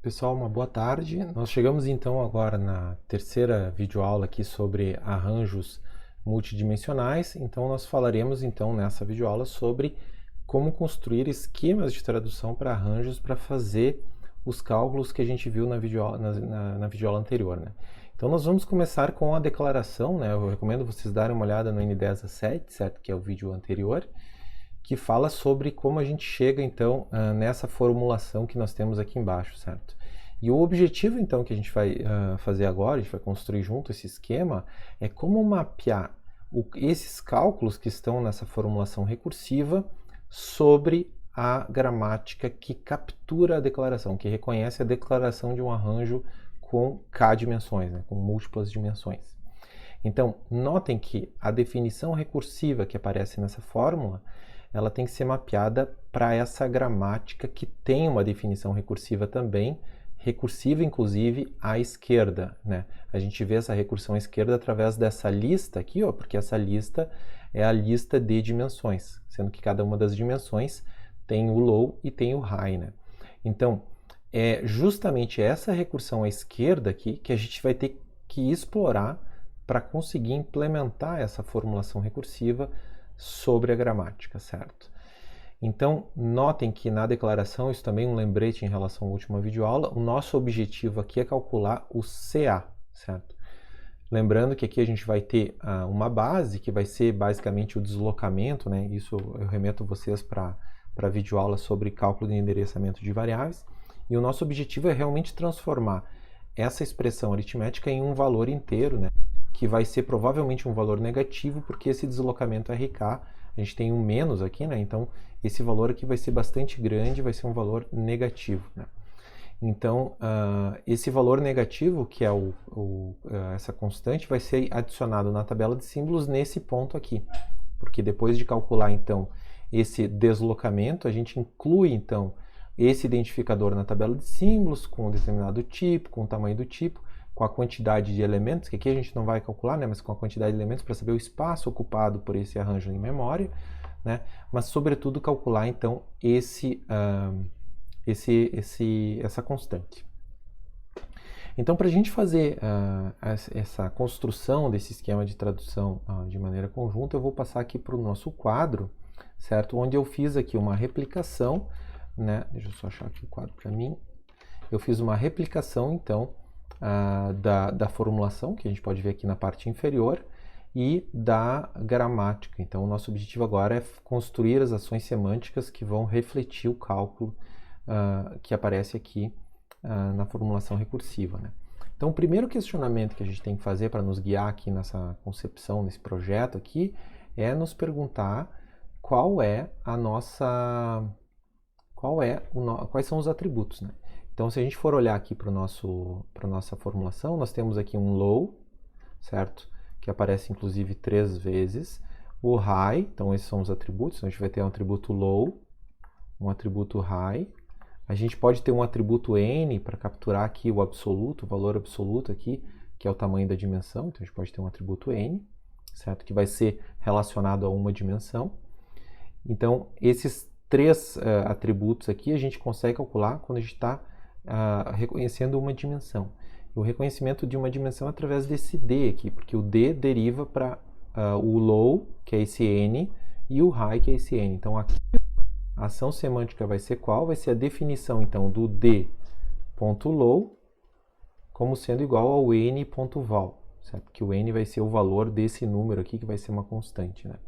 Pessoal, uma boa tarde. Nós chegamos então agora na terceira videoaula aqui sobre arranjos multidimensionais. Então nós falaremos então nessa videoaula sobre como construir esquemas de tradução para arranjos para fazer os cálculos que a gente viu na videoaula anterior, né? Então nós vamos começar com a declaração, né? Eu recomendo vocês darem uma olhada no N10 a 7, certo? Que é o vídeo anterior, que fala sobre como a gente chega então nessa formulação que nós temos aqui embaixo, certo? E o objetivo então que a gente vai fazer agora, a gente vai construir junto esse esquema, é como mapear esses cálculos que estão nessa formulação recursiva sobre a gramática que captura a declaração, que reconhece a declaração de um arranjo com k dimensões, né, com múltiplas dimensões. Então, notem que a definição recursiva que aparece nessa fórmula, ela tem que ser mapeada para essa gramática que tem uma definição recursiva também, recursiva inclusive à esquerda, né? A gente vê essa recursão à esquerda através dessa lista aqui, ó, porque essa lista é a lista de dimensões, sendo que cada uma das dimensões tem o low e tem o high, né? Então, é justamente essa recursão à esquerda aqui que a gente vai ter que explorar para conseguir implementar essa formulação recursiva sobre a gramática, certo? Então, notem que na declaração, isso também é um lembrete em relação à última videoaula, o nosso objetivo aqui é calcular o CA, certo? Lembrando que aqui a gente vai ter uma base, que vai ser basicamente o deslocamento, né? Isso eu remeto vocês para a videoaula sobre cálculo de endereçamento de variáveis, e o nosso objetivo é realmente transformar essa expressão aritmética em um valor inteiro, né? Que vai ser provavelmente um valor negativo, porque esse deslocamento RK, a gente tem um menos aqui, né? Então, esse valor aqui vai ser bastante grande, vai ser um valor negativo, né? Então, esse valor negativo, que é essa constante, vai ser adicionado na tabela de símbolos nesse ponto aqui. Porque depois de calcular, então, esse deslocamento, a gente inclui, então, esse identificador na tabela de símbolos com um determinado tipo, com o tamanho do tipo, com a quantidade de elementos, que aqui a gente não vai calcular, né, mas com a quantidade de elementos para saber o espaço ocupado por esse arranjo em memória, né, mas sobretudo calcular então essa constante. Então, para a gente fazer essa construção desse esquema de tradução de maneira conjunta, eu vou passar aqui para o nosso quadro, certo? Onde eu fiz aqui uma replicação, né? Deixa eu só achar aqui o quadro para mim. Eu fiz uma replicação, então, da formulação, que a gente pode ver aqui na parte inferior, e da gramática. Então, o nosso objetivo agora é construir as ações semânticas que vão refletir o cálculo que aparece aqui na formulação recursiva, né? Então, o primeiro questionamento que a gente tem que fazer para nos guiar aqui nessa concepção, nesse projeto aqui, é nos perguntar quais são os atributos, né? Então, se a gente for olhar aqui para a nossa formulação, nós temos aqui um low, certo? Que aparece inclusive 3 vezes. O high, então esses são os atributos. Então, a gente vai ter um atributo low, um atributo high. A gente pode ter um atributo n para capturar aqui o absoluto, o valor absoluto aqui, que é o tamanho da dimensão. Então, a gente pode ter um atributo n, certo? Que vai ser relacionado a uma dimensão. Então, esses 3 atributos aqui a gente consegue calcular quando a gente está reconhecendo uma dimensão. O reconhecimento de uma dimensão é através desse D aqui, porque o D deriva para o low, que é esse N, e o high, que é esse N. Então, aqui a ação semântica vai ser qual? Vai ser a definição, então, do D.low como sendo igual ao N.val, certo? Que o N vai ser o valor desse número aqui, que vai ser uma constante, né?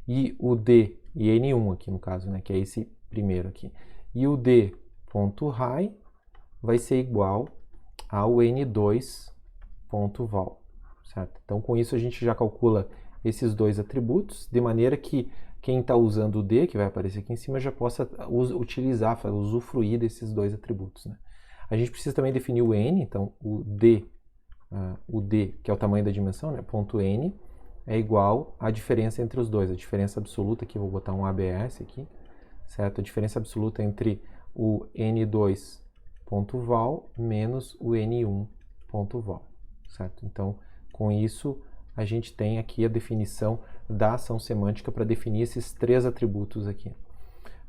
E o D, e N1 aqui no caso, né? Que é esse primeiro aqui. E o D.high vai ser igual ao N2.val, certo? Então, com isso, a gente já calcula esses 2 atributos, de maneira que quem está usando o D, que vai aparecer aqui em cima, já possa usufruir desses 2 atributos, né? A gente precisa também definir o N, então o D, que é o tamanho da dimensão, né? Ponto N, é igual à diferença entre os dois. A diferença absoluta, aqui eu vou botar um ABS aqui, certo? A diferença absoluta entre o N2.val menos o N1.val, certo? Então, com isso, a gente tem aqui a definição da ação semântica para definir esses 3 atributos aqui.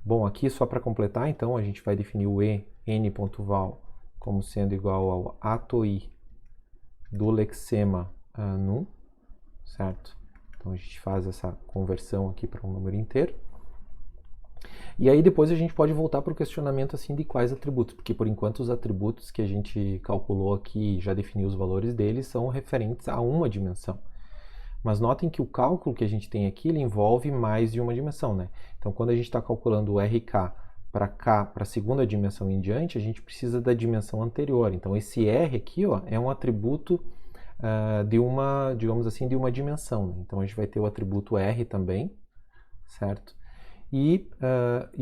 Bom, aqui só para completar, então, a gente vai definir o n.val como sendo igual ao ATOI do lexema num, certo? Então a gente faz essa conversão aqui para um número inteiro. E aí depois a gente pode voltar para o questionamento assim de quais atributos, porque por enquanto os atributos que a gente calculou aqui e já definiu os valores deles são referentes a uma dimensão. Mas notem que o cálculo que a gente tem aqui ele envolve mais de uma dimensão, né? Então quando a gente está calculando o RK para K, para a segunda dimensão em diante, a gente precisa da dimensão anterior. Então esse R aqui, ó, é um atributo de uma, digamos assim, de uma dimensão, né? Então a gente vai ter o atributo R também, certo? E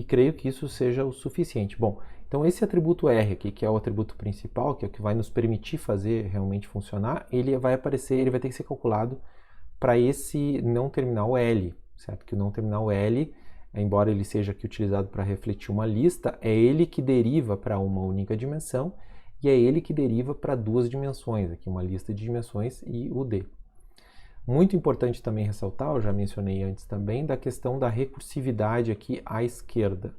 creio que isso seja o suficiente. Bom, então esse atributo R aqui, que é o atributo principal, que é o que vai nos permitir fazer realmente funcionar, ele vai aparecer, ele vai ter que ser calculado para esse não terminal L, certo? Que o não terminal L, embora ele seja aqui utilizado para refletir uma lista, é ele que deriva para uma única dimensão e é ele que deriva para duas dimensões, aqui uma lista de dimensões e o D. Muito importante também ressaltar, eu já mencionei antes também, da questão da recursividade aqui à esquerda.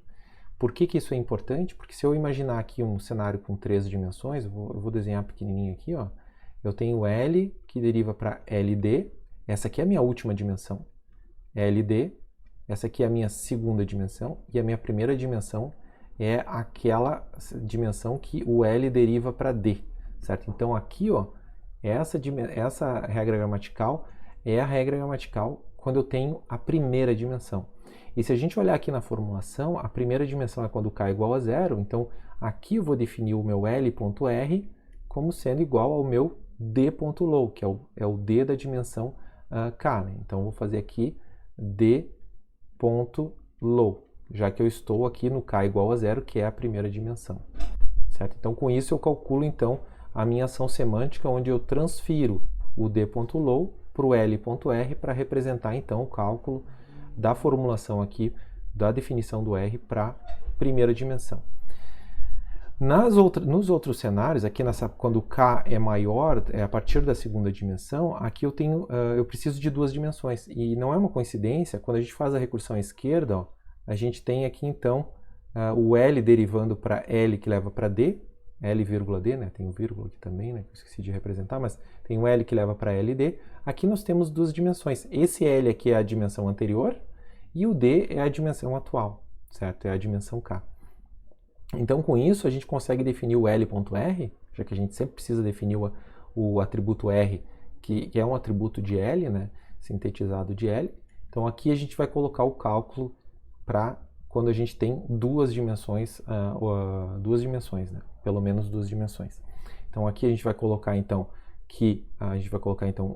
Por que isso é importante? Porque se eu imaginar aqui um cenário com 3 dimensões, eu vou desenhar pequenininho aqui, ó. Eu tenho L que deriva para LD, essa aqui é a minha última dimensão, LD, essa aqui é a minha segunda dimensão e a minha primeira dimensão é aquela dimensão que o L deriva para D, certo? Então aqui, ó, essa regra gramatical é a regra gramatical quando eu tenho a primeira dimensão. E se a gente olhar aqui na formulação, a primeira dimensão é quando k é igual a zero, então aqui eu vou definir o meu L.R como sendo igual ao meu D.low, que é o D da dimensão k, né? Então eu vou fazer aqui D.low, já que eu estou aqui no k igual a zero, que é a primeira dimensão, certo? Então com isso eu calculo então a minha ação semântica, onde eu transfiro o D.low para o L.R para representar então o cálculo da formulação aqui da definição do R para a primeira dimensão. Nos outros cenários, aqui quando K é maior, a partir da segunda dimensão, aqui eu preciso de duas dimensões. E não é uma coincidência, quando a gente faz a recursão à esquerda, ó, a gente tem aqui então o L derivando para L que leva para D, L,D, né? Tem um vírgula aqui também, né? Que eu esqueci de representar, mas tem o L que leva para LD. Aqui nós temos duas dimensões. Esse L aqui é a dimensão anterior e o D é a dimensão atual, certo? É a dimensão K. Então, com isso, a gente consegue definir o L.R, já que a gente sempre precisa definir o atributo R, que é um atributo de L, né? Sintetizado de L. Então, aqui a gente vai colocar o cálculo para quando a gente tem duas dimensões, né? Pelo menos duas dimensões. Então, aqui a gente vai colocar, então,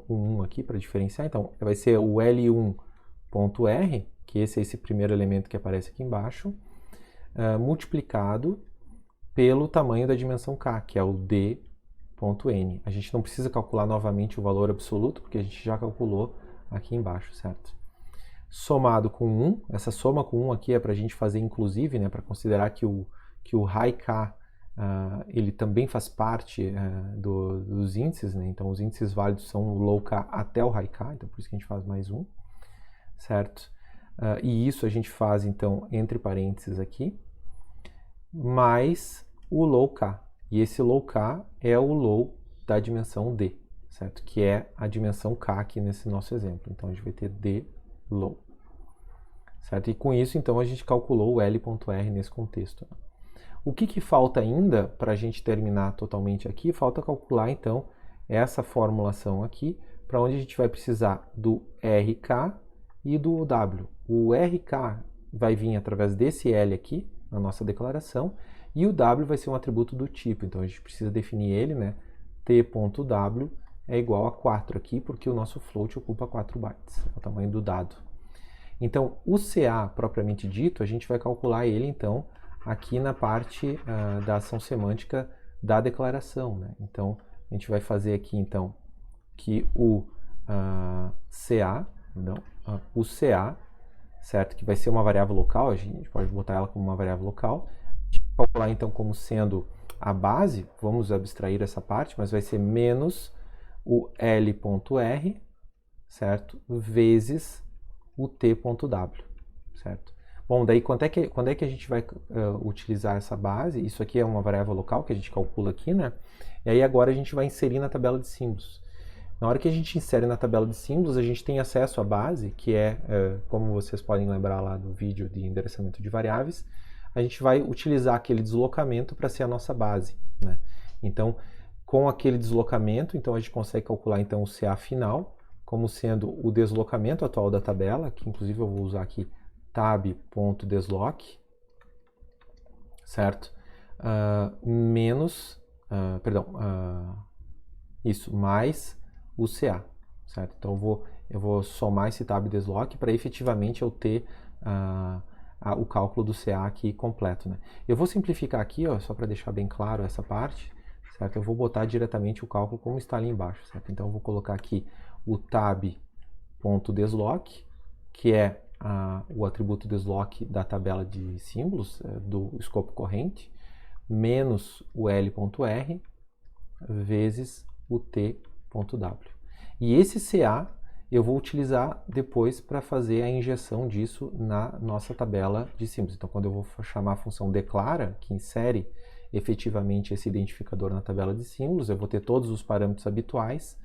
um 1 aqui para diferenciar. Então, vai ser o L1.R, que esse é esse primeiro elemento que aparece aqui embaixo, multiplicado pelo tamanho da dimensão K, que é o D.N. A gente não precisa calcular novamente o valor absoluto, porque a gente já calculou aqui embaixo, certo? Somado com 1, essa soma com 1 aqui é para a gente fazer inclusive, né, para considerar que o high K ele também faz parte dos índices, né? Então os índices válidos são o low K até o high K, então por isso que a gente faz mais 1, certo? E isso a gente faz, então, entre parênteses aqui, mais o low K. E esse low K é o low da dimensão D, certo? Que é a dimensão K aqui nesse nosso exemplo. Então, a gente vai ter D low, certo? E com isso, então, a gente calculou o L.R nesse contexto. O que falta ainda para a gente terminar totalmente aqui? Falta calcular, então, essa formulação aqui, para onde a gente vai precisar do RK e do W. O RK vai vir através desse L aqui, na nossa declaração, e o W vai ser um atributo do tipo, então a gente precisa definir ele, né? T.W é igual a 4 aqui, porque o nosso float ocupa 4 bytes, é o tamanho do dado. Então, o CA propriamente dito, a gente vai calcular ele, então, aqui na parte da ação semântica da declaração, né? Então, a gente vai fazer aqui, então, que o CA, certo? Que vai ser uma variável local, a gente pode botar ela como uma variável local. A gente vai calcular então como sendo a base, vamos abstrair essa parte, mas vai ser menos o L.R, certo? Vezes o T.W, certo? Bom, daí quando é que a gente vai utilizar essa base? Isso aqui é uma variável local que a gente calcula aqui, né? E aí agora a gente vai inserir na tabela de símbolos. Na hora que a gente insere na tabela de símbolos, a gente tem acesso à base, que é, como vocês podem lembrar lá do vídeo de endereçamento de variáveis, a gente vai utilizar aquele deslocamento para ser a nossa base, né? Então, com aquele deslocamento, então a gente consegue calcular então o CA final, como sendo o deslocamento atual da tabela, que inclusive eu vou usar aqui tab.desloc, certo? Isso, mais o CA, certo? Então eu vou somar esse tab desloc para efetivamente eu ter o cálculo do CA aqui completo, né? Eu vou simplificar aqui, ó, só para deixar bem claro essa parte, certo? Eu vou botar diretamente o cálculo como está ali embaixo, certo? Então eu vou colocar aqui o tab.desloc, que é o atributo desloc da tabela de símbolos do escopo corrente, menos o L.R vezes o T.W. E esse CA eu vou utilizar depois para fazer a injeção disso na nossa tabela de símbolos. Então, quando eu vou chamar a função declara, que insere efetivamente esse identificador na tabela de símbolos, eu vou ter todos os parâmetros habituais,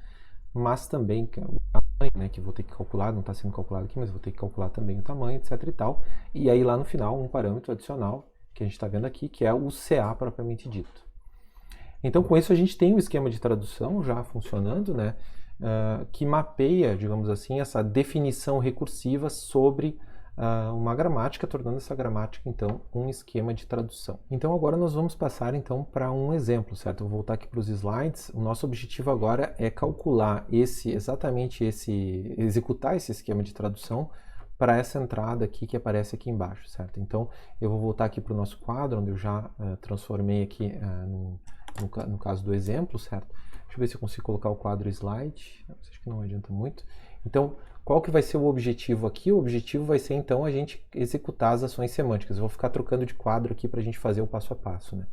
mas também o tamanho, né, que vou ter que calcular, não está sendo calculado aqui, mas vou ter que calcular também o tamanho, etc. e tal. E aí lá no final um parâmetro adicional, que a gente está vendo aqui, que é o CA propriamente dito. Então, com isso, a gente tem um esquema de tradução já funcionando, né, que mapeia, digamos assim, essa definição recursiva sobre uma gramática, tornando essa gramática, então, um esquema de tradução. Então, agora nós vamos passar, então, para um exemplo, certo? Eu vou voltar aqui para os slides. O nosso objetivo agora é calcular executar esse esquema de tradução para essa entrada aqui que aparece aqui embaixo, certo? Então, eu vou voltar aqui para o nosso quadro, onde eu já transformei aqui no caso do exemplo, certo? Deixa eu ver se eu consigo colocar o quadro slide. Acho que não adianta muito. Então, qual que vai ser o objetivo aqui? O objetivo vai ser, então, a gente executar as ações semânticas. Eu vou ficar trocando de quadro aqui para a gente fazer o passo a passo, né?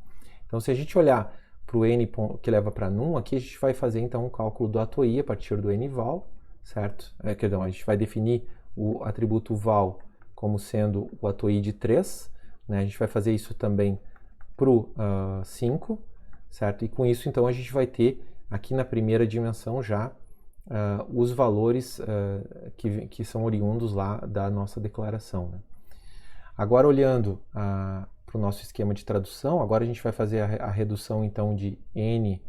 Então, se a gente olhar para o n que leva para num, aqui a gente vai fazer, então, um cálculo do ATOI a partir do nval, certo? Perdão, a gente vai definir o atributo val como sendo o ATOI de 3, né? A gente vai fazer isso também para o 5, certo? E com isso, então, a gente vai ter aqui na primeira dimensão já os valores que são oriundos lá da nossa declaração, né? Agora, olhando para o nosso esquema de tradução, agora a gente vai fazer a redução, então, de n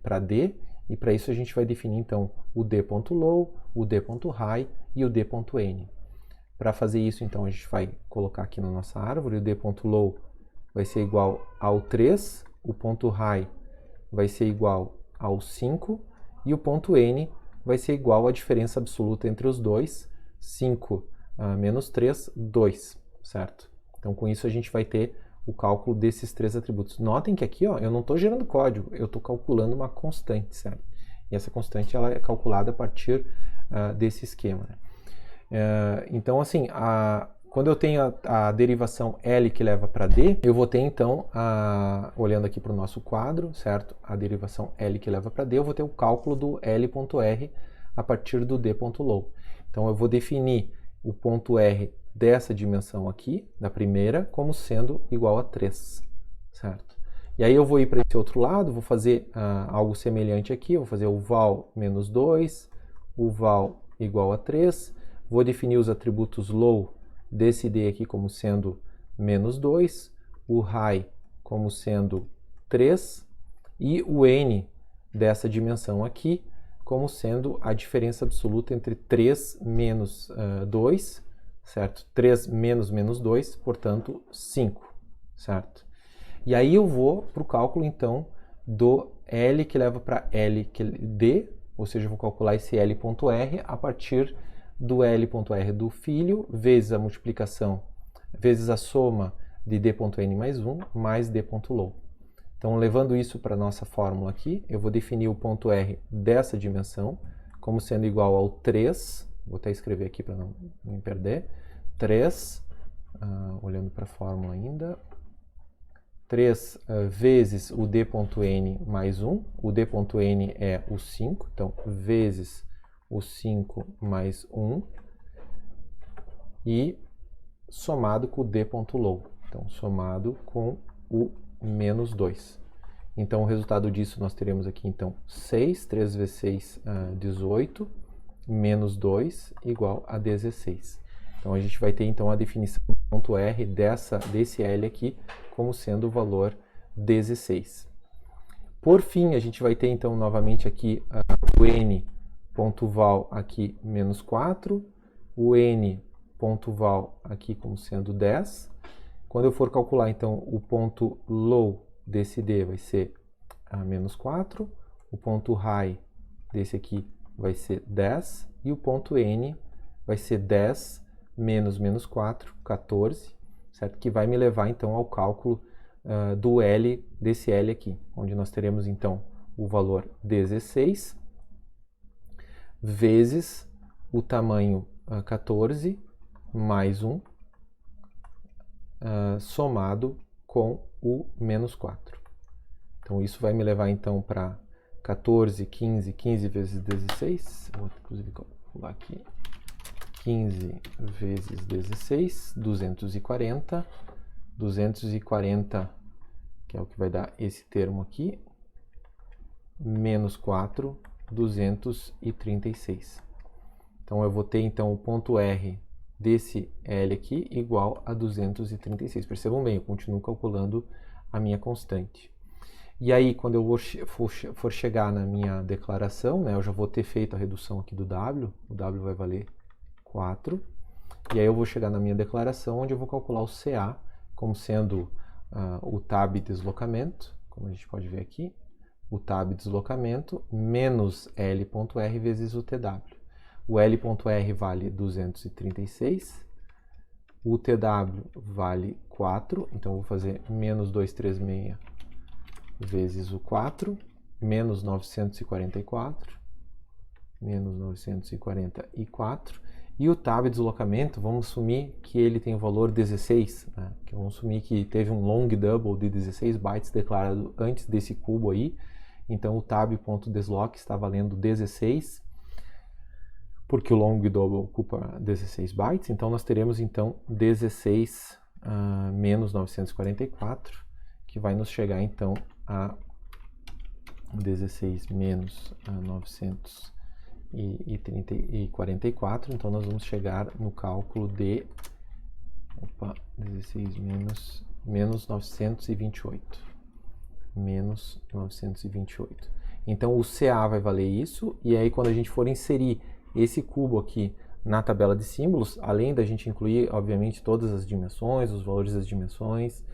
para d, e para isso a gente vai definir, então, o d.low, o d.high e o d.n. Para fazer isso, então, a gente vai colocar aqui na nossa árvore, o d.low vai ser igual ao 3, o ponto high vai ser igual ao 5 e o ponto n vai ser igual à diferença absoluta entre os dois, 5 menos 3, 2, certo? Então, com isso a gente vai ter o cálculo desses três atributos. Notem que aqui, ó, eu não estou gerando código, eu estou calculando uma constante, certo? E essa constante ela é calculada a partir desse esquema, né? Então, assim, quando eu tenho a derivação L que leva para D, eu vou ter então, olhando aqui para o nosso quadro, certo? A derivação L que leva para D, eu vou ter o cálculo do L.R a partir do D.low. Então eu vou definir o ponto R dessa dimensão aqui, da primeira, como sendo igual a 3, certo? E aí eu vou ir para esse outro lado, vou fazer algo semelhante aqui, eu vou fazer o val menos 2, o val igual a 3, vou definir os atributos low desse D aqui como sendo menos 2, o high como sendo 3 e o n dessa dimensão aqui como sendo a diferença absoluta entre 3 menos 2, certo? 3 menos menos 2, portanto 5, certo? E aí eu vou para o cálculo então do L que leva para L D, ou seja, eu vou calcular esse L.R a partir do L.R do filho, vezes a multiplicação, vezes a soma de D.N mais 1, mais D.low. Então, levando isso para a nossa fórmula aqui, eu vou definir o ponto R dessa dimensão como sendo igual ao 3, vou até escrever aqui para não me perder, 3, olhando para a fórmula ainda, 3 vezes o D.N mais 1, o D.N é o 5, então, vezes o 5 mais 1, e somado com o d.low. Então, somado com o menos 2. Então, o resultado disso nós teremos aqui, então, 6, 3 vezes 6, 18, menos 2, igual a 16. Então, a gente vai ter, então, a definição do ponto R desse L aqui como sendo o valor 16. Por fim, a gente vai ter, então, novamente aqui o n.val aqui menos 4, o n.val aqui como sendo 10. Quando eu for calcular, então, o ponto low desse D vai ser menos 4, o ponto high desse aqui vai ser 10, e o ponto N vai ser 10 menos menos 4, 14, certo? Que vai me levar, então, ao cálculo do L, desse L aqui, onde nós teremos, então, o valor 16 vezes o tamanho 14 mais 1, somado com o menos 4. Então, isso vai me levar, então, para 14, 15, 15 vezes 16. Vou, inclusive, calcular aqui. 15 vezes 16, 240. 240, que é o que vai dar esse termo aqui, menos 4, 236. Então, eu vou ter, então, o ponto R desse L aqui igual a 236. Percebam bem, eu continuo calculando a minha constante. E aí, quando eu for chegar na minha declaração, né, eu já vou ter feito a redução aqui do W, o W vai valer 4, e aí eu vou chegar na minha declaração, onde eu vou calcular o CA como sendo o tab deslocamento, como a gente pode ver aqui, o tab deslocamento menos L.R vezes o TW. O L.R vale 236, o TW vale 4, então eu vou fazer menos 236 vezes o 4, menos 944, menos 944, e o tab deslocamento, vamos assumir que ele tem o valor 16, né? Vamos assumir que teve um long double de 16 bytes declarado antes desse cubo aí, então o tab.desloc está valendo 16, porque o long double ocupa 16 bytes, então nós teremos então 16 menos 944, que vai nos chegar então a 16 menos 944, então nós vamos chegar no cálculo de 16 menos 928. Menos 928. Então o CA vai valer isso, e aí quando a gente for inserir esse cubo aqui na tabela de símbolos, além da gente incluir, obviamente, todas as dimensões, os valores das dimensões,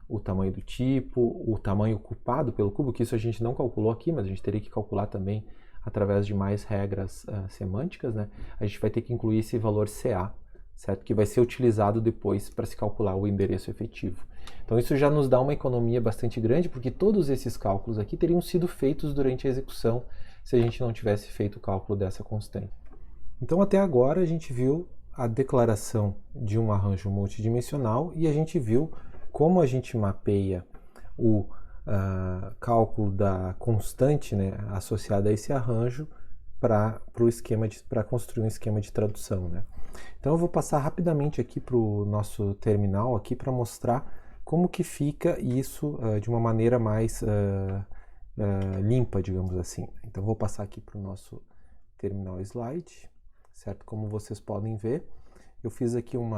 o tamanho do tipo, o tamanho ocupado pelo cubo, que isso a gente não calculou aqui, mas a gente teria que calcular também através de mais regras semânticas, né? A gente vai ter que incluir esse valor CA, certo? Que vai ser utilizado depois para se calcular o endereço efetivo. Então isso já nos dá uma economia bastante grande, porque todos esses cálculos aqui teriam sido feitos durante a execução se a gente não tivesse feito o cálculo dessa constante. Então até agora a gente viu a declaração de um arranjo multidimensional e a gente viu como a gente mapeia o cálculo da constante, né, associada a esse arranjo para construir um esquema de tradução, né? Então eu vou passar rapidamente aqui para o nosso terminal aqui para mostrar como que fica isso de uma maneira mais limpa, digamos assim. Então vou passar aqui para o nosso terminal slide, certo? Como vocês podem ver, eu fiz aqui um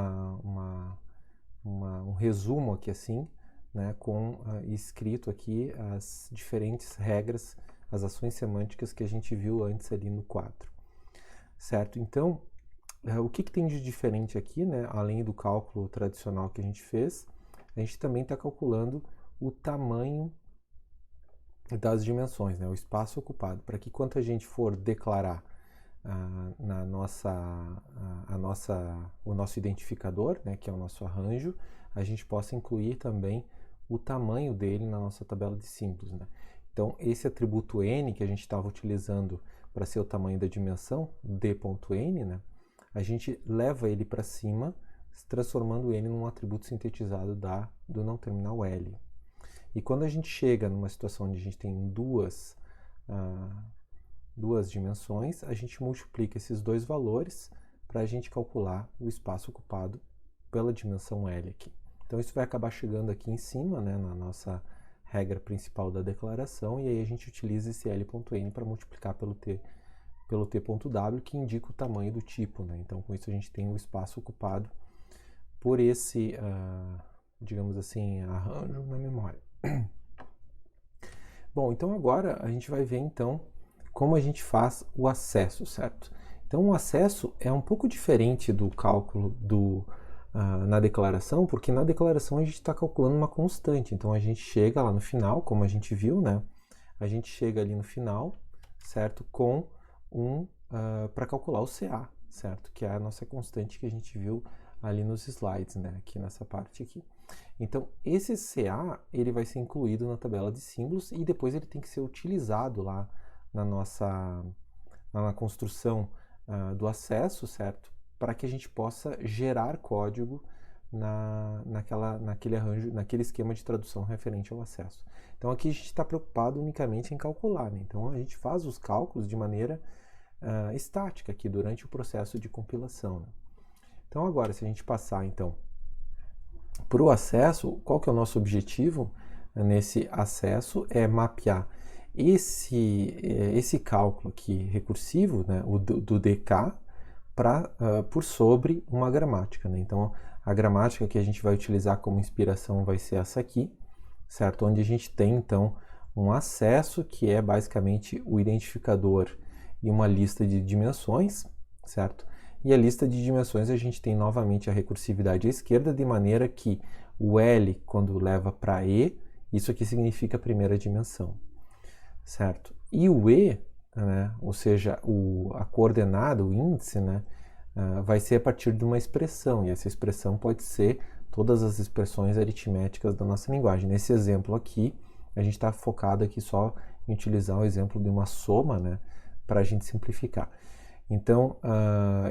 resumo aqui assim, né, com escrito aqui as diferentes regras, as ações semânticas que a gente viu antes ali no quadro, certo? Então, o que tem de diferente aqui, né, além do cálculo tradicional que a gente fez, a gente também está calculando o tamanho das dimensões, né, o espaço ocupado, para que quando a gente for declarar o nosso identificador, né, que é o nosso arranjo, a gente possa incluir também o tamanho dele na nossa tabela de símbolos, né? Então, esse atributo n que a gente estava utilizando para ser o tamanho da dimensão, d.n, né, a gente leva ele para cima, transformando ele num atributo sintetizado do não terminal L. E quando a gente chega numa situação onde a gente tem duas dimensões, a gente multiplica esses dois valores para a gente calcular o espaço ocupado pela dimensão L aqui. Então isso vai acabar chegando aqui em cima, né, na nossa regra principal da declaração, e aí a gente utiliza esse L.N para multiplicar pelo T.W, que indica o tamanho do tipo, né? Então com isso a gente tem o espaço ocupado por esse, digamos assim, arranjo na memória. Bom, então agora a gente vai ver então como a gente faz o acesso, certo? Então o acesso é um pouco diferente do cálculo na declaração, porque na declaração a gente está calculando uma constante, então a gente chega lá no final, como a gente viu, né? A gente chega ali no final, certo? Com para calcular o CA, certo? Que é a nossa constante que a gente viu ali nos slides, né? Aqui nessa parte aqui. Então, esse CA, ele vai ser incluído na tabela de símbolos e depois ele tem que ser utilizado lá na construção do acesso, certo? Para que a gente possa gerar código naquele arranjo, naquele esquema de tradução referente ao acesso. Então, aqui a gente está preocupado unicamente em calcular, né? Então, a gente faz os cálculos de maneira estática aqui durante o processo de compilação, né? Então, agora, se a gente passar, então, para o acesso, qual que é o nosso objetivo nesse acesso? É mapear esse cálculo aqui recursivo, né, do DK, por sobre uma gramática, né? Então, a gramática que a gente vai utilizar como inspiração vai ser essa aqui, certo? Onde a gente tem, então, um acesso que é basicamente o identificador e uma lista de dimensões, certo? E a lista de dimensões a gente tem novamente a recursividade à esquerda, de maneira que o L, quando leva para E, isso aqui significa a primeira dimensão, certo? E o E, né, ou seja, a coordenada, o índice, né, vai ser a partir de uma expressão, e essa expressão pode ser todas as expressões aritméticas da nossa linguagem. Nesse exemplo aqui, a gente está focado aqui só em utilizar o exemplo de uma soma, né, para a gente simplificar. Então,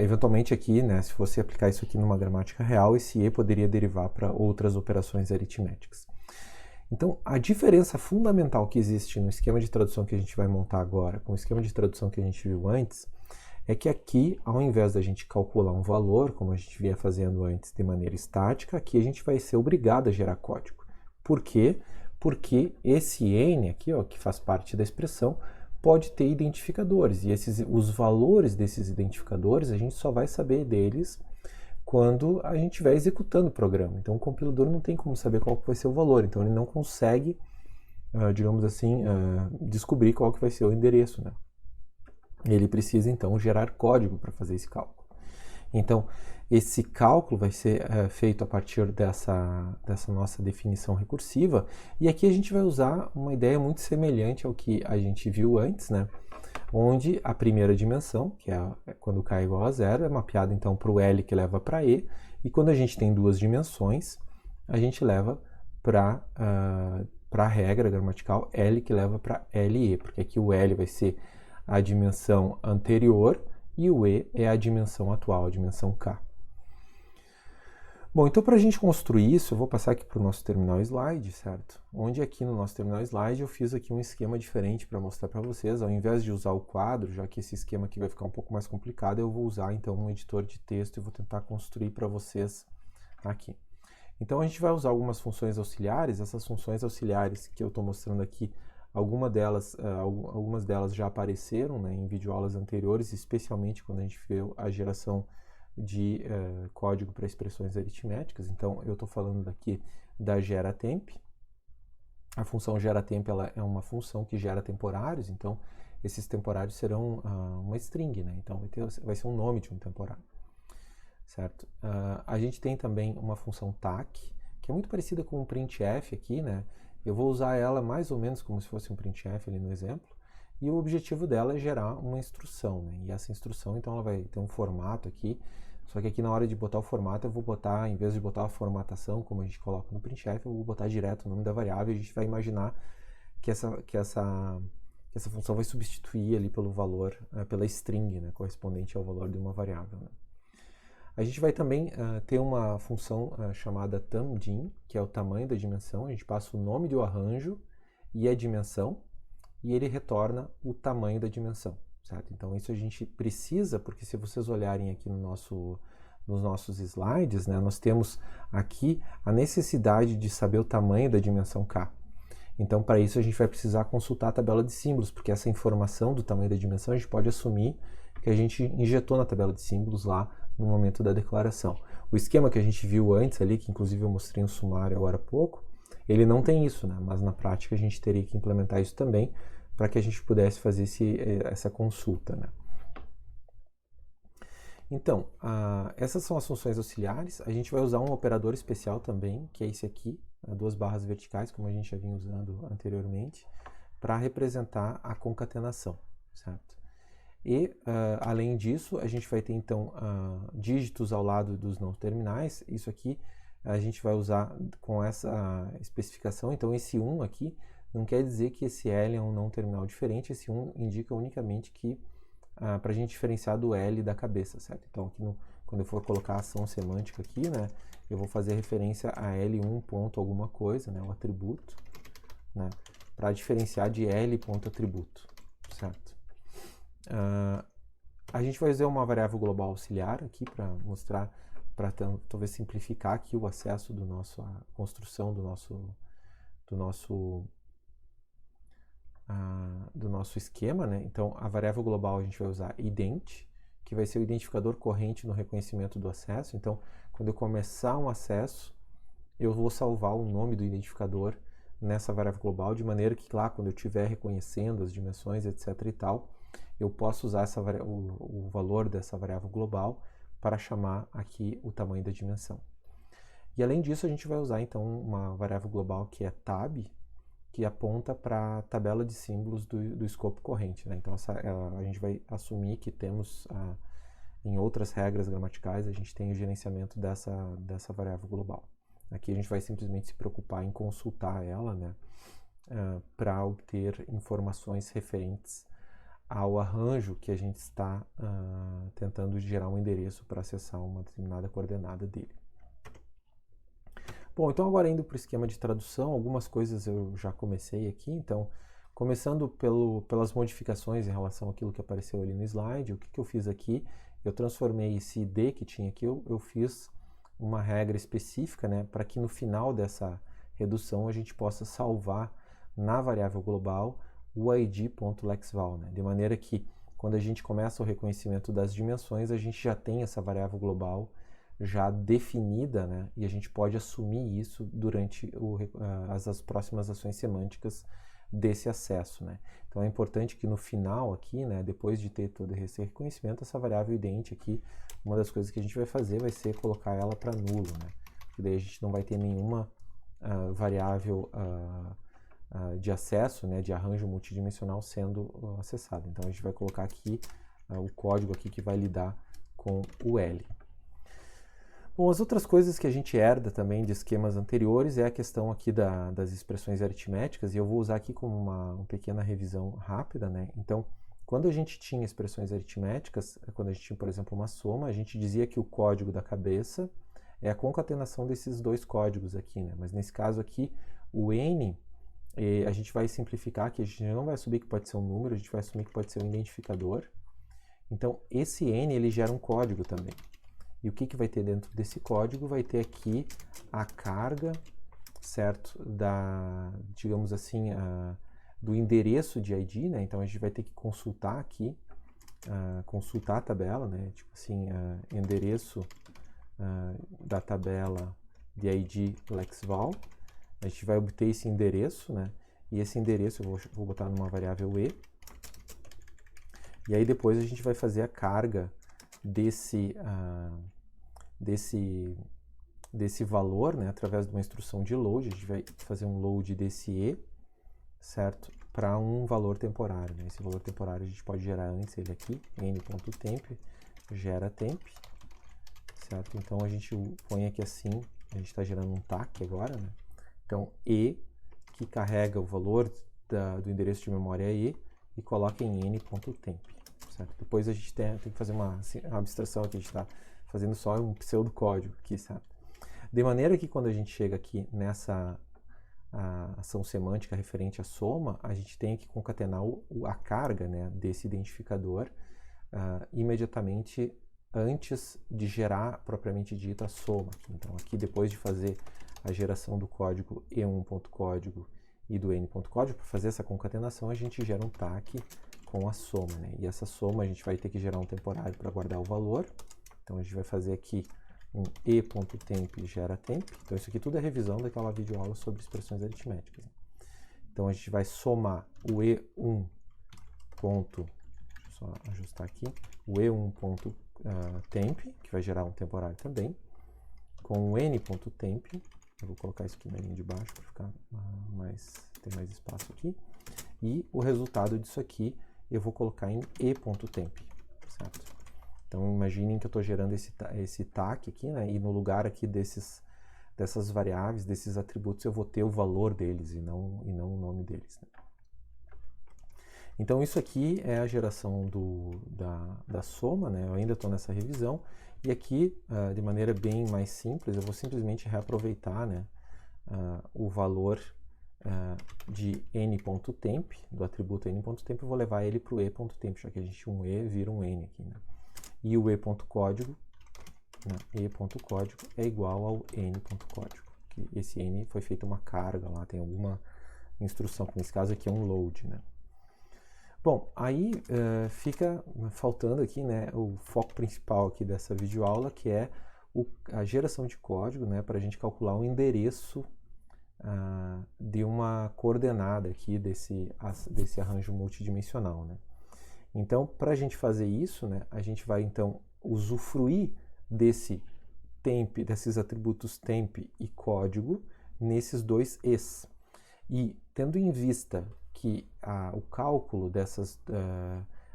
eventualmente aqui, né, se você aplicar isso aqui numa gramática real, esse E poderia derivar para outras operações aritméticas. Então, a diferença fundamental que existe no esquema de tradução que a gente vai montar agora com o esquema de tradução que a gente viu antes é que aqui, ao invés da gente calcular um valor, como a gente vinha fazendo antes de maneira estática, aqui a gente vai ser obrigado a gerar código. Por quê? Porque esse N aqui, ó, que faz parte da expressão, pode ter identificadores, e os valores desses identificadores a gente só vai saber deles quando a gente estiver executando o programa. Então o compilador não tem como saber qual que vai ser o valor, então ele não consegue, digamos assim, descobrir qual que vai ser o endereço, né? Ele precisa então gerar código para fazer esse cálculo. Então esse cálculo vai ser feito a partir dessa nossa definição recursiva, e aqui a gente vai usar uma ideia muito semelhante ao que a gente viu antes, né? Onde a primeira dimensão, que é quando k é igual a zero, é mapeada então para o L que leva para E, e quando a gente tem duas dimensões, a gente leva para a regra gramatical L que leva para LE, porque aqui o L vai ser a dimensão anterior e o E é a dimensão atual, a dimensão K. Bom, então para a gente construir isso, eu vou passar aqui para o nosso terminal slide, certo? Onde aqui no nosso terminal slide eu fiz aqui um esquema diferente para mostrar para vocês. Ao invés de usar o quadro, já que esse esquema aqui vai ficar um pouco mais complicado, eu vou usar então um editor de texto e vou tentar construir para vocês aqui. Então a gente vai usar algumas funções auxiliares. Essas funções auxiliares que eu estou mostrando aqui, algumas delas já apareceram, né, em videoaulas anteriores, especialmente quando a gente viu a geração de código para expressões aritméticas. Então eu estou falando aqui da geratemp. A função geratemp ela é uma função que gera temporários, então esses temporários serão uma string, né? Então vai ser um nome de um temporário, certo? A gente tem também uma função tac, que é muito parecida com o printf aqui, né? Eu vou usar ela mais ou menos como se fosse um printf ali no exemplo, e o objetivo dela é gerar uma instrução, né? E essa instrução, então, ela vai ter um formato aqui, só que aqui na hora de botar o formato, eu vou botar, em vez de botar a formatação, como a gente coloca no printf, eu vou botar direto o nome da variável, e a gente vai imaginar que essa função vai substituir ali pelo valor, pela string, né? Correspondente ao valor de uma variável, né? A gente vai também ter uma função chamada tamdim, que é o tamanho da dimensão. A gente passa o nome do arranjo e a dimensão, e ele retorna o tamanho da dimensão, certo? Então isso a gente precisa, porque se vocês olharem aqui no nos nossos slides, né, nós temos aqui a necessidade de saber o tamanho da dimensão K. Então, para isso, a gente vai precisar consultar a tabela de símbolos, porque essa informação do tamanho da dimensão a gente pode assumir que a gente injetou na tabela de símbolos lá no momento da declaração. O esquema que a gente viu antes ali, que inclusive eu mostrei um sumário agora há pouco, ele não tem isso, né? Mas na prática a gente teria que implementar isso também para que a gente pudesse fazer essa consulta, né? Então, essas são as funções auxiliares. A gente vai usar um operador especial também, que é esse aqui, 2 barras verticais, como a gente já vinha usando anteriormente, para representar a concatenação, certo? E, além disso, a gente vai ter, então, dígitos ao lado dos não terminais. Isso aqui a gente vai usar com essa especificação. Então, esse 1 aqui não quer dizer que esse L é um não terminal diferente. Esse 1 indica unicamente que para a gente diferenciar do L da cabeça, certo? Então, aqui quando eu for colocar a ação semântica aqui, né, eu vou fazer referência a L1 ponto alguma coisa, né, o atributo, né, para diferenciar de L ponto atributo, certo? A gente vai usar uma variável global auxiliar aqui para mostrar, para talvez simplificar aqui o acesso a construção do nosso esquema, né? Então, a variável global a gente vai usar ident, que vai ser o identificador corrente no reconhecimento do acesso. Então, quando eu começar um acesso, eu vou salvar o nome do identificador nessa variável global, de maneira que lá, quando eu estiver reconhecendo as dimensões, etc. e tal, eu posso usar o valor dessa variável global para chamar aqui o tamanho da dimensão. E além disso, a gente vai usar então uma variável global que é tab, que aponta para a tabela de símbolos do escopo corrente, né? Então a gente vai assumir que temos, em outras regras gramaticais, a gente tem o gerenciamento dessa variável global. Aqui a gente vai simplesmente se preocupar em consultar ela, né, para obter informações referentes ao arranjo que a gente está tentando gerar um endereço para acessar uma determinada coordenada dele. Bom, então agora indo para o esquema de tradução, algumas coisas eu já comecei aqui. Então, começando pelas modificações em relação àquilo que apareceu ali no slide, o que eu fiz aqui? Eu transformei esse ID que tinha aqui, eu fiz uma regra específica, né, para que no final dessa redução a gente possa salvar na variável global o id.lexval, né, de maneira que quando a gente começa o reconhecimento das dimensões, a gente já tem essa variável global já definida, né, e a gente pode assumir isso durante as próximas ações semânticas desse acesso, né. Então é importante que no final aqui, né, depois de ter todo esse reconhecimento, essa variável ident aqui, uma das coisas que a gente vai fazer vai ser colocar ela para nulo, né, porque daí a gente não vai ter nenhuma variável de acesso, né, de arranjo multidimensional sendo acessada. Então a gente vai colocar aqui o código aqui que vai lidar com o L. Bom, as outras coisas que a gente herda também de esquemas anteriores é a questão aqui das expressões aritméticas, e eu vou usar aqui como uma pequena revisão rápida, né? Então, quando a gente tinha expressões aritméticas, quando a gente tinha, por exemplo, uma soma, a gente dizia que o código da cabeça é a concatenação desses dois códigos aqui, né? Mas nesse caso aqui, o N, a gente vai simplificar aqui, a gente não vai assumir que pode ser um número, a gente vai assumir que pode ser um identificador. Então, esse N, ele gera um código também. E o que vai ter dentro desse código? Vai ter aqui a carga, certo, digamos assim, do endereço de ID, né? Então a gente vai ter que consultar aqui, consultar a tabela, né? Tipo assim, endereço da tabela de ID lexval. A gente vai obter esse endereço, né? E esse endereço eu vou botar numa variável e. E aí depois a gente vai fazer a carga desse valor, né, através de uma instrução de load. A gente vai fazer um load desse e, certo, para um valor temporário, né? Esse valor temporário a gente pode gerar antes ele aqui, n.temp, gera temp, certo? Então a gente põe aqui assim, a gente está gerando um TAC agora, né? Então e, que carrega o valor do endereço de memória e coloca em n.temp. Certo? Depois a gente tem que fazer uma abstração aqui, a gente está fazendo só um pseudocódigo aqui, certo? De maneira que quando a gente chega aqui nessa ação semântica referente à soma, a gente tem que concatenar a carga, né, desse identificador imediatamente antes de gerar propriamente dita a soma. Então aqui depois de fazer a geração do código e1.código e do n.código, para fazer essa concatenação a gente gera um TAC com a soma, né? E essa soma a gente vai ter que gerar um temporário para guardar o valor. Então a gente vai fazer aqui um e.temp gera temp. Então isso aqui tudo é revisão daquela videoaula sobre expressões aritméticas, né? Então a gente vai somar o e1. Deixa eu só ajustar aqui, o e1.temp, que vai gerar um temporário também, com o n.temp. Eu vou colocar isso aqui na linha de baixo para ficar ter mais espaço aqui. E o resultado disso aqui eu vou colocar em e.temp, certo? Então imaginem que eu estou gerando esse TAC aqui, né? E no lugar aqui dessas variáveis, desses atributos, eu vou ter o valor deles e não o nome deles, né? Então isso aqui é a geração da soma, né? Eu ainda estou nessa revisão. E aqui, de maneira bem mais simples, eu vou simplesmente reaproveitar, né, o valor de n.temp, do atributo n.temp, eu vou levar ele para o e.temp, já que a gente um e vira um n aqui, né? E o e.código, né, e.código é igual ao n.código. Esse n foi feita uma carga lá, tem alguma instrução, que nesse caso aqui é um load, né? Bom, aí fica faltando aqui, né, o foco principal aqui dessa videoaula, que é a geração de código, né, para a gente calcular o endereço de uma coordenada aqui desse arranjo multidimensional, né? Então, para a gente fazer isso, né, a gente vai então usufruir desses atributos temp e código nesses dois es. E tendo em vista que o cálculo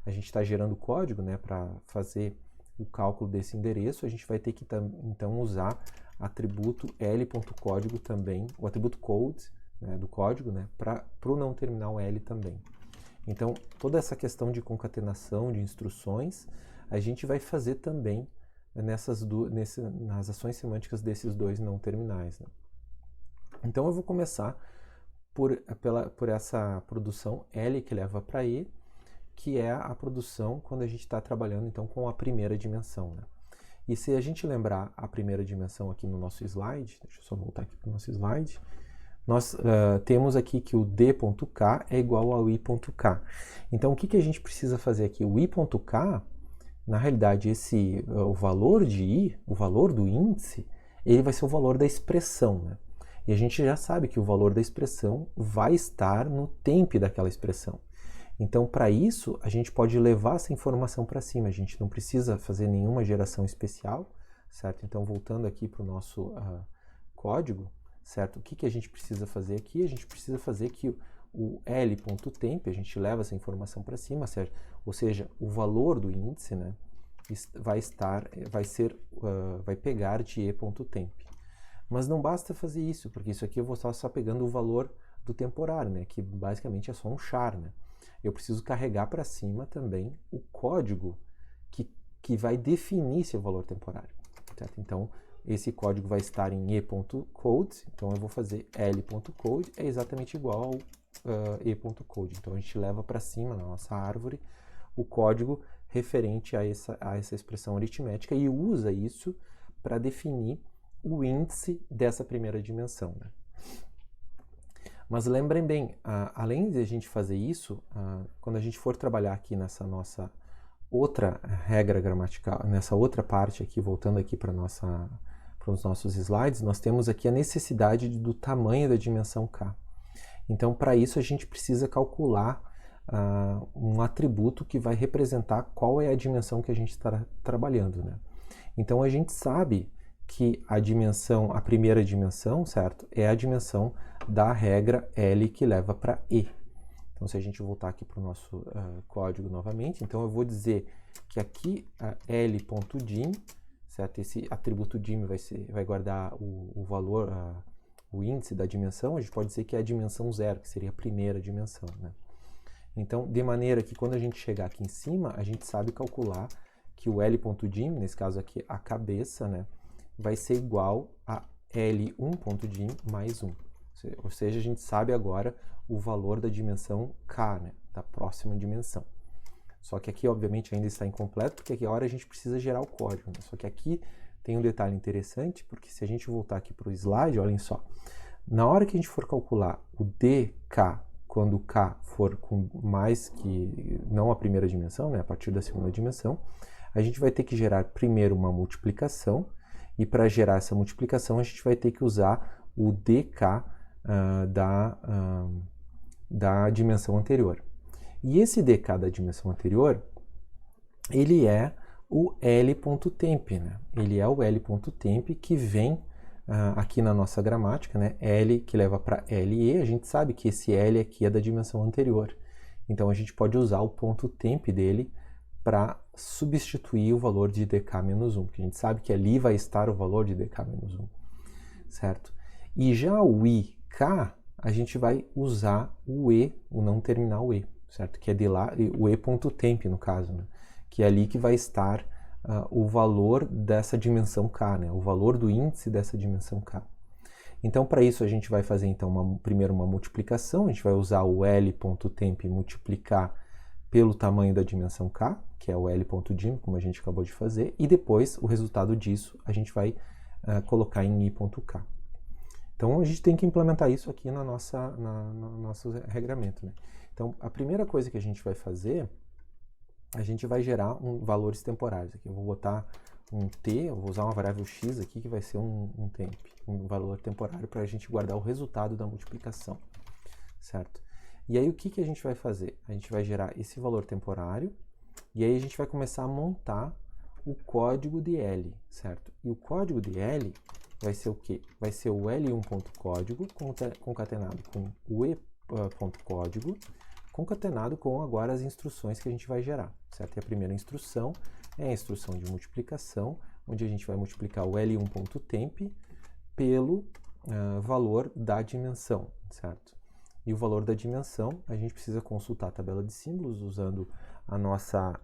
a gente está gerando código, né, para fazer o cálculo desse endereço, a gente vai ter que então usar atributo l.código também, o atributo code, né, do código, né, para o não terminal L também. Então, toda essa questão de concatenação de instruções, a gente vai fazer também nas ações semânticas desses dois não terminais, né? Então, eu vou começar por essa produção L que leva para E, que é a produção quando a gente está trabalhando então com a primeira dimensão, né? E se a gente lembrar a primeira dimensão aqui no nosso slide, deixa eu só voltar aqui para o nosso slide, nós temos aqui que o d.k é igual ao i.k. Então o que a gente precisa fazer aqui? O i.k, na realidade, o valor de i, o valor do índice, ele vai ser o valor da expressão, né? E a gente já sabe que o valor da expressão vai estar no temp daquela expressão. Então, para isso, a gente pode levar essa informação para cima. A gente não precisa fazer nenhuma geração especial, certo? Então, voltando aqui para o nosso código, certo? O que a gente precisa fazer aqui? A gente precisa fazer que o l.temp, a gente leva essa informação para cima, certo? Ou seja, o valor do índice, né, vai pegar de e.temp. Mas não basta fazer isso, porque isso aqui eu vou estar só pegando o valor do temporário, né, que basicamente é só um char, né? Eu preciso carregar para cima também o código que vai definir esse valor temporário, certo? Então, esse código vai estar em e.code, então eu vou fazer l.code, é exatamente igual ao e.code. Então, a gente leva para cima na nossa árvore o código referente a essa expressão aritmética e usa isso para definir o índice dessa primeira dimensão, né? Mas lembrem bem, além de a gente fazer isso, quando a gente for trabalhar aqui nessa nossa outra regra gramatical, nessa outra parte aqui, voltando aqui para os nossos slides, nós temos aqui a necessidade do tamanho da dimensão k. Então, para isso, a gente precisa calcular um atributo que vai representar qual é a dimensão que a gente está trabalhando, né? Então, a gente sabe que a primeira dimensão, certo, é a dimensão da regra L que leva para E. Então, se a gente voltar aqui para o nosso código novamente, então eu vou dizer que aqui L.dim, certo, esse atributo dim vai guardar o valor, o índice da dimensão, a gente pode dizer que é a dimensão 0, que seria a primeira dimensão, né? Então, de maneira que quando a gente chegar aqui em cima, a gente sabe calcular que o L.dim, nesse caso aqui a cabeça, né, vai ser igual a L1.dim mais 1. Ou seja, a gente sabe agora o valor da dimensão k, né, da próxima dimensão. Só que aqui, obviamente, ainda está incompleto, porque aqui agora a gente precisa gerar o código, né? Só que aqui tem um detalhe interessante, porque se a gente voltar aqui para o slide, olhem só, na hora que a gente for calcular o dk, quando k for com mais que, não a primeira dimensão, né, a partir da segunda dimensão, a gente vai ter que gerar primeiro uma multiplicação, e para gerar essa multiplicação a gente vai ter que usar o dk da dimensão anterior. E esse dk da dimensão anterior, ele é o L.temp, né? Ele é o L.temp que vem aqui na nossa gramática, né? L que leva para LE, a gente sabe que esse L aqui é da dimensão anterior. Então a gente pode usar o ponto temp dele para substituir o valor de dk-1, porque a gente sabe que ali vai estar o valor de dk-1, certo? E já o ik, a gente vai usar o e, o não terminal e, certo? Que é de lá, o e.temp no caso, né? Que é ali que vai estar o valor dessa dimensão k, né? O valor do índice dessa dimensão k. Então, para isso, a gente vai fazer então primeiro uma multiplicação, a gente vai usar o L.temp multiplicar pelo tamanho da dimensão k, que é o L.dim, como a gente acabou de fazer, e depois o resultado disso a gente vai colocar em i.k. Então, a gente tem que implementar isso aqui no nosso regramento, né? Então, a primeira coisa que a gente vai fazer, a gente vai gerar valores temporários. Aqui eu vou botar um t, eu vou usar uma variável x aqui que vai ser um temp, um valor temporário para a gente guardar o resultado da multiplicação, certo? E aí o que a gente vai fazer? A gente vai gerar esse valor temporário e aí a gente vai começar a montar o código de L, certo? E o código de L vai ser o quê? Vai ser o L1.código concatenado com o e.código concatenado com agora as instruções que a gente vai gerar, certo? E a primeira instrução é a instrução de multiplicação, onde a gente vai multiplicar o L1.temp pelo valor da dimensão, certo? E o valor da dimensão, a gente precisa consultar a tabela de símbolos usando a nossa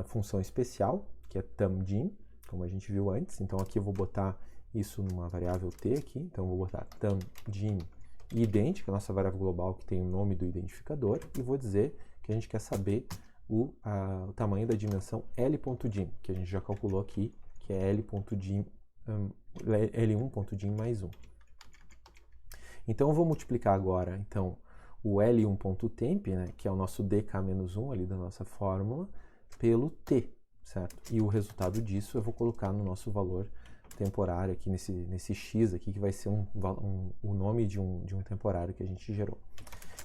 função especial, que é tamdim, como a gente viu antes. Então aqui eu vou botar isso numa variável t aqui, então eu vou botar tamdim ident, que é a nossa variável global que tem o nome do identificador, e vou dizer que a gente quer saber o tamanho da dimensão L.dim, que a gente já calculou aqui, que é L.dim, L1.dim mais 1. Então eu vou multiplicar agora então, o L1.temp, né, que é o nosso dk-1 ali da nossa fórmula, pelo t, certo? E o resultado disso eu vou colocar no nosso valor temporário aqui, nesse x aqui, que vai ser o nome de um temporário que a gente gerou.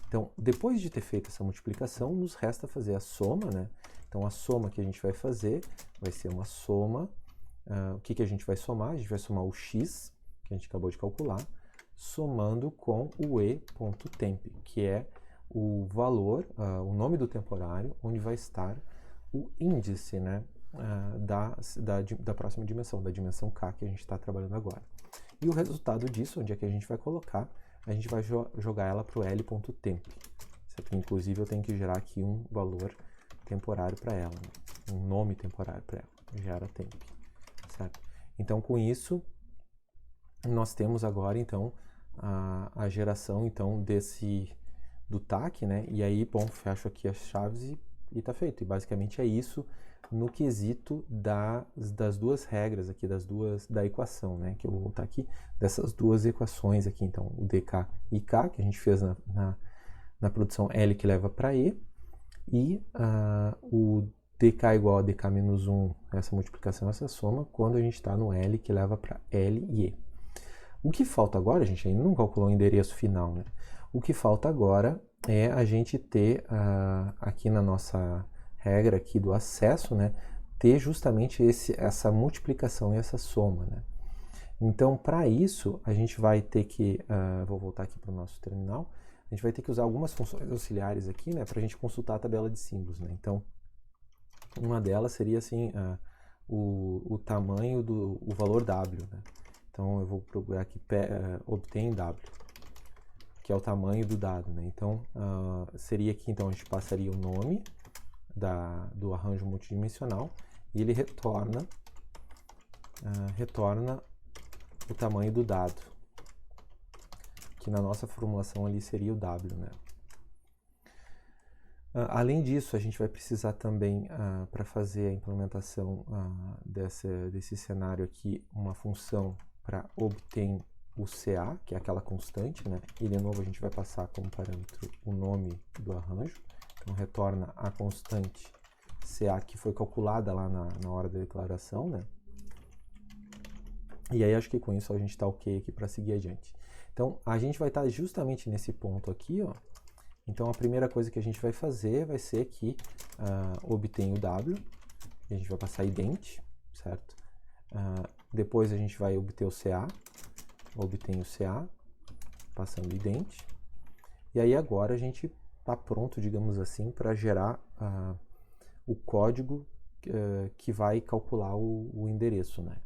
Então, depois de ter feito essa multiplicação, nos resta fazer a soma, né? Então, a soma que a gente vai fazer vai ser uma soma. O que a gente vai somar? A gente vai somar o x, que a gente acabou de calcular, somando com o e.temp, que é o valor, o nome do temporário, onde vai estar o índice, né, da próxima dimensão, da dimensão k que a gente está trabalhando agora. E o resultado disso, onde é que a gente vai colocar? A gente vai jogar ela para o L.temp. Certo? Inclusive, eu tenho que gerar aqui um valor temporário para ela, né? Um nome temporário para ela, gera temp. Certo? Então, com isso, nós temos agora, então, a geração, então, do TAC, né? E aí, bom, fecho aqui as chaves e tá feito. E basicamente é isso no quesito das duas regras aqui, da equação, né? Que eu vou voltar aqui, dessas duas equações aqui, então, o dk e k, que a gente fez na produção L que leva para E, e o dk igual a dk-1, essa multiplicação, essa soma, quando a gente está no L que leva para L e E. O que falta agora, a gente ainda não calculou o endereço final, né? O que falta agora é a gente ter aqui na nossa regra aqui do acesso, né, ter justamente essa multiplicação e essa soma, né? Então, para isso, a gente vai ter que, vou voltar aqui para o nosso terminal, a gente vai ter que usar algumas funções auxiliares aqui, né, para a gente consultar a tabela de símbolos, né? Então, uma delas seria assim, o tamanho o valor W, né? Então, eu vou procurar aqui obtém W, que é o tamanho do dado, né? Então, seria aqui, então, a gente passaria o nome do arranjo multidimensional e ele retorna o tamanho do dado, que na nossa formulação ali seria o W, né? Além disso, a gente vai precisar também, para fazer a implementação desse cenário aqui, uma função para obter o CA, que é aquela constante, né? E de novo a gente vai passar como parâmetro o nome do arranjo. Então retorna a constante CA que foi calculada lá na hora da declaração, né? E aí acho que com isso a gente está ok aqui para seguir adiante. Então a gente vai estar justamente nesse ponto aqui, ó. Então a primeira coisa que a gente vai fazer vai ser que obtém o W, e a gente vai passar ident, certo? Depois a gente vai obter o CA, obtém o CA, passando ident. E aí agora a gente está pronto, digamos assim, para gerar o código que vai calcular o endereço, né?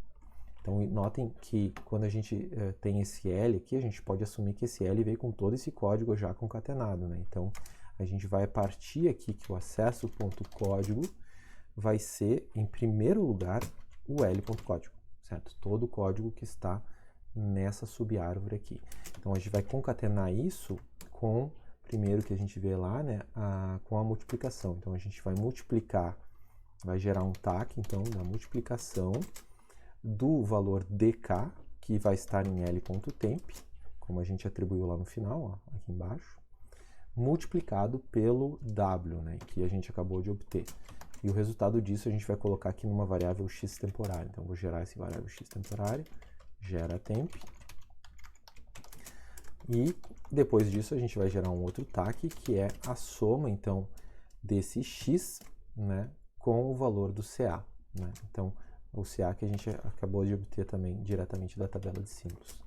Então notem que quando a gente tem esse L aqui, a gente pode assumir que esse L veio com todo esse código já concatenado, né? Então a gente vai partir aqui que o acesso.código vai ser, em primeiro lugar, o L.código, certo? Todo o código que está nessa subárvore aqui. Então a gente vai concatenar isso com, primeiro que a gente vê lá, né, com a multiplicação. Então a gente vai multiplicar, vai gerar um TAC, então, da multiplicação do valor dk, que vai estar em L.temp, como a gente atribuiu lá no final, ó, aqui embaixo, multiplicado pelo W, né, que a gente acabou de obter. E o resultado disso a gente vai colocar aqui numa variável x temporária. Então, vou gerar esse variável x temporária, gera temp, e depois disso a gente vai gerar um outro TAC, que é a soma, então, desse x, né, com o valor do CA, né? Então, o CA que a gente acabou de obter também diretamente da tabela de símbolos.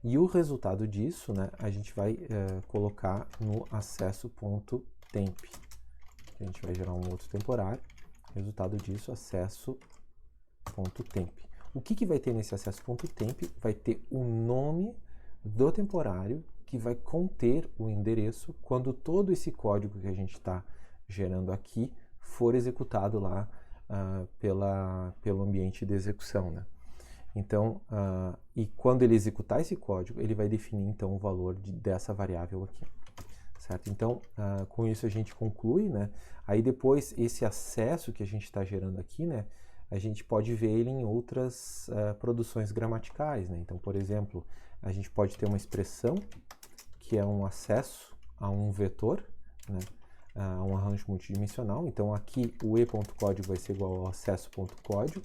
E o resultado disso, né, a gente vai colocar no acesso.temp. A gente vai gerar um outro temporário. Resultado disso, acesso.temp. O que vai ter nesse acesso.temp? Vai ter o nome do temporário que vai conter o endereço quando todo esse código que a gente está gerando aqui for executado lá pelo ambiente de execução, né? Então, e quando ele executar esse código, ele vai definir então o valor dessa variável aqui, certo? Então, com isso a gente conclui, né? Aí depois esse acesso que a gente está gerando aqui, né? A gente pode ver ele em outras produções gramaticais, né? Então, por exemplo, a gente pode ter uma expressão que é um acesso a um vetor, né? Um arranjo multidimensional. Então aqui o e.código vai ser igual ao acesso.código,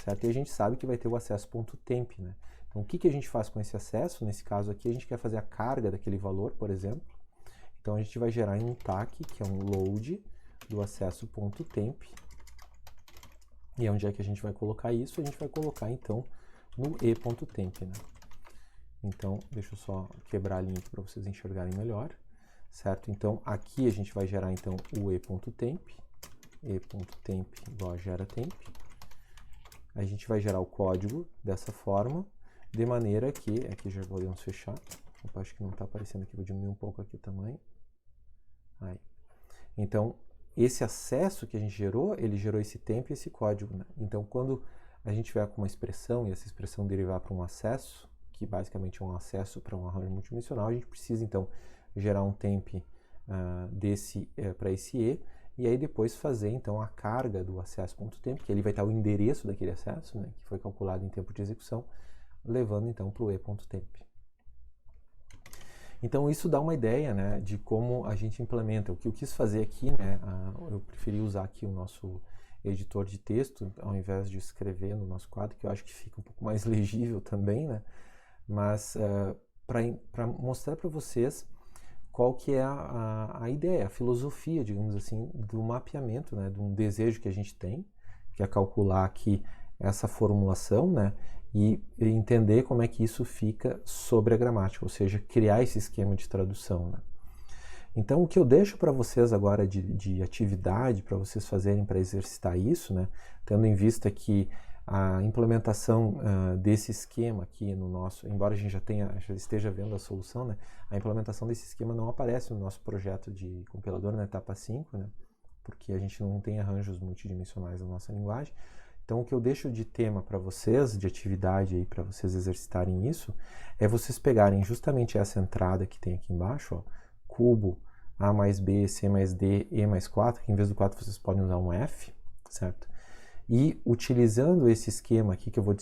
certo? E a gente sabe que vai ter o acesso.temp, né? Então o que a gente faz com esse acesso? Nesse caso aqui a gente quer fazer a carga daquele valor, por exemplo. Então a gente vai gerar um TAC, que é um load do acesso.temp. E onde é que a gente vai colocar isso? A gente vai colocar então no e.temp, né? Então deixa eu só quebrar a linha aqui para vocês enxergarem melhor. Certo? Então, aqui a gente vai gerar então o e.temp igual a geratemp. A gente vai gerar o código dessa forma, de maneira que, aqui já podemos fechar. Opa, acho que não está aparecendo aqui, vou diminuir um pouco aqui o tamanho. Aí. Então, esse acesso que a gente gerou, ele gerou esse temp e esse código, né? Então, quando a gente tiver com uma expressão e essa expressão derivar para um acesso, que basicamente é um acesso para um arranjo multidimensional, a gente precisa então gerar um temp para esse e aí depois fazer então a carga do acesso.temp, que ele vai estar o endereço daquele acesso, né, que foi calculado em tempo de execução, levando então para o e.temp. Então isso dá uma ideia, né, de como a gente implementa. O que eu quis fazer aqui, né, eu preferi usar aqui o nosso editor de texto, ao invés de escrever no nosso quadro, que eu acho que fica um pouco mais legível também, né, mas para mostrar para vocês qual que é a ideia, a filosofia, digamos assim, do mapeamento, né, de um desejo que a gente tem, que é calcular aqui essa formulação, né, e entender como é que isso fica sobre a gramática, ou seja, criar esse esquema de tradução, né. Então, o que eu deixo para vocês agora de atividade, para vocês fazerem para exercitar isso, né, tendo em vista que a implementação desse esquema aqui no nosso, embora a gente já esteja vendo a solução, né, a implementação desse esquema não aparece no nosso projeto de compilador na etapa 5, né, porque a gente não tem arranjos multidimensionais na nossa linguagem. Então, o que eu deixo de tema para vocês, de atividade aí para vocês exercitarem isso, é vocês pegarem justamente essa entrada que tem aqui embaixo, ó, cubo A mais B, C mais D, E mais 4, que em vez do 4 vocês podem usar um F, certo? E utilizando esse esquema aqui, que eu vou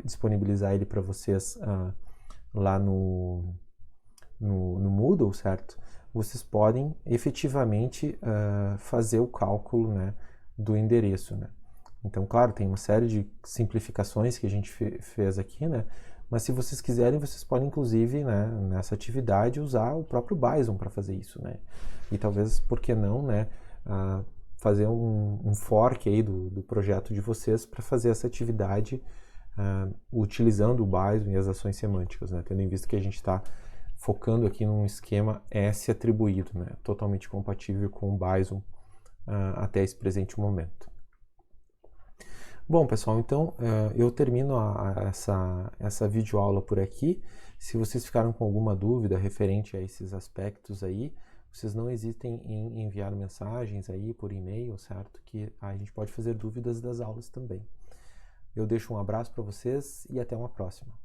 disponibilizar ele para vocês lá no Moodle, certo? Vocês podem efetivamente fazer o cálculo, né, do endereço, né? Então, claro, tem uma série de simplificações que a gente fez aqui, né? Mas se vocês quiserem, vocês podem, inclusive, né, nessa atividade, usar o próprio Bison para fazer isso, né? E talvez, por que não, né, fazer um fork aí do projeto de vocês para fazer essa atividade utilizando o Bison e as ações semânticas, né? Tendo em vista que a gente está focando aqui num esquema S atribuído, né? Totalmente compatível com o Bison até esse presente momento. Bom, pessoal, então eu termino essa videoaula por aqui. Se vocês ficaram com alguma dúvida referente a esses aspectos aí, vocês não hesitem em enviar mensagens aí por e-mail, certo? Que a gente pode fazer dúvidas das aulas também. Eu deixo um abraço para vocês e até uma próxima.